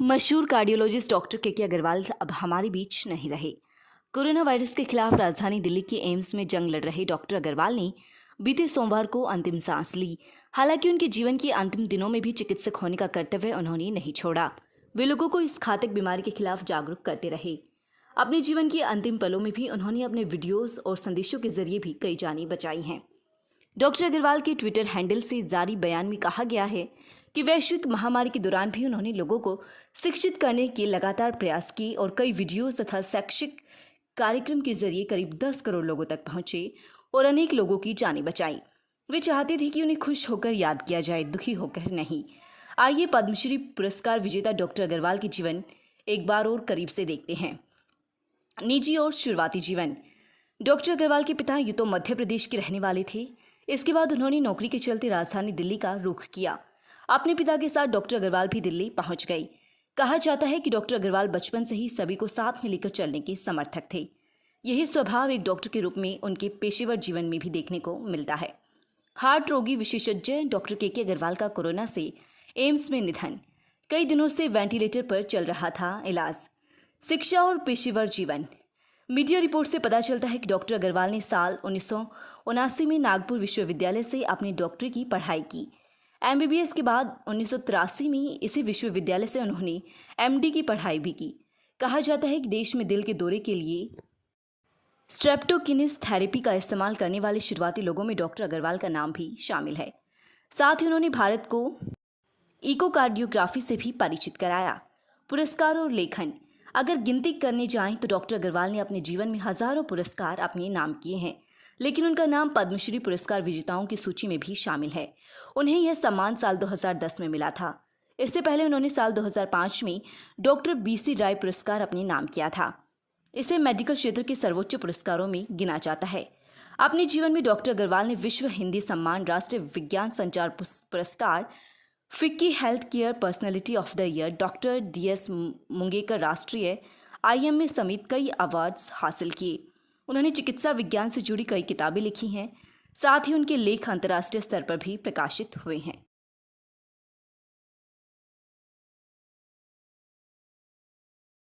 मशहूर cardiologist doctor के अग्रवाल अब हमारे बीच नहीं रहे। कोरोना वायरस के खिलाफ राजधानी दिल्ली के एम्स में जंग लड़ रहे डॉक्टर अग्रवाल ने बीते सोमवार को अंतिम सांस ली। हालांकि उनके जीवन के अंतिम दिनों में भी चिकित्सक होने का कर्तव्य उन्होंने नहीं छोड़ा। वे लोगों को इस घातक बीमारी के खिलाफ जागरूक करते रहे। अपने जीवन के अंतिम पलों में भी उन्होंने अपने वीडियोज और संदेशों के जरिए भी कई जानें बचाई हैं। डॉक्टर अग्रवाल के ट्विटर हैंडल से जारी बयान में कहा गया है कि वैश्विक महामारी के दौरान भी उन्होंने लोगों को शिक्षित करने के लगातार प्रयास किए और कई वीडियोस तथा शैक्षिक कार्यक्रम के जरिए करीब 10 करोड़ लोगों तक पहुंचे और अनेक लोगों की जानें बचाई। वे चाहते थे कि उन्हें खुश होकर याद किया जाए, दुखी होकर नहीं। आइए पद्मश्री पुरस्कार विजेता डॉक्टर अग्रवाल के जीवन एक बार और करीब से देखते हैं। निजी और शुरुआती जीवन। डॉक्टर अग्रवाल के पिता यूं तो मध्य प्रदेश के रहने वाले थे। इसके बाद उन्होंने नौकरी के चलते राजधानी दिल्ली का रुख किया। अपने पिता के साथ डॉक्टर अग्रवाल भी दिल्ली पहुंच गई। कहा जाता है कि डॉक्टर अग्रवाल बचपन से ही सभी को साथ में लेकर चलने के समर्थक थे। यही स्वभाव एक डॉक्टर के रूप में उनके पेशेवर जीवन में भी देखने को मिलता है। हार्ट रोगी विशेषज्ञ डॉक्टर के अग्रवाल का कोरोना से एम्स में निधन। कई दिनों से वेंटिलेटर पर चल रहा था इलाज। शिक्षा और पेशेवर जीवन। मीडिया रिपोर्ट से पता चलता है कि डॉक्टर अग्रवाल ने साल 1979 में नागपुर विश्वविद्यालय से अपनी डॉक्टरी की पढ़ाई की। MBBS के बाद 1983 में इसी विश्वविद्यालय से उन्होंने MD की पढ़ाई भी की। कहा जाता है कि देश में दिल के दौरे के लिए स्ट्रेप्टोकिनेस थेरेपी का इस्तेमाल करने वाले शुरुआती लोगों में डॉक्टर अग्रवाल का नाम भी शामिल है। साथ ही उन्होंने भारत को इकोकार्डियोग्राफी से भी परिचित कराया। पुरस्कार और लेखन। अगर गिनती करने जाएं तो डॉक्टर अग्रवाल ने अपने जीवन में हजारों पुरस्कार अपने नाम किए हैं, लेकिन उनका नाम पद्मश्री पुरस्कार विजेताओं की सूची में भी शामिल है। उन्हें यह सम्मान साल 2010 में मिला था। इससे पहले उन्होंने साल 2005 में डॉक्टर BC राय पुरस्कार अपने नाम किया था। इसे मेडिकल क्षेत्र के सर्वोच्च पुरस्कारों में गिना जाता है। अपने जीवन में डॉक्टर अग्रवाल ने विश्व हिंदी सम्मान, राष्ट्रीय विज्ञान संचार पुरस्कार, FICCI health care personality of the year, doctor DS Mungekar राष्ट्रीय IMA समेत कई अवार्ड्स हासिल किए। उन्होंने चिकित्सा विज्ञान से जुड़ी कई किताबें लिखी हैं। साथ ही उनके लेख अंतर्राष्ट्रीय स्तर पर भी प्रकाशित हुए हैं।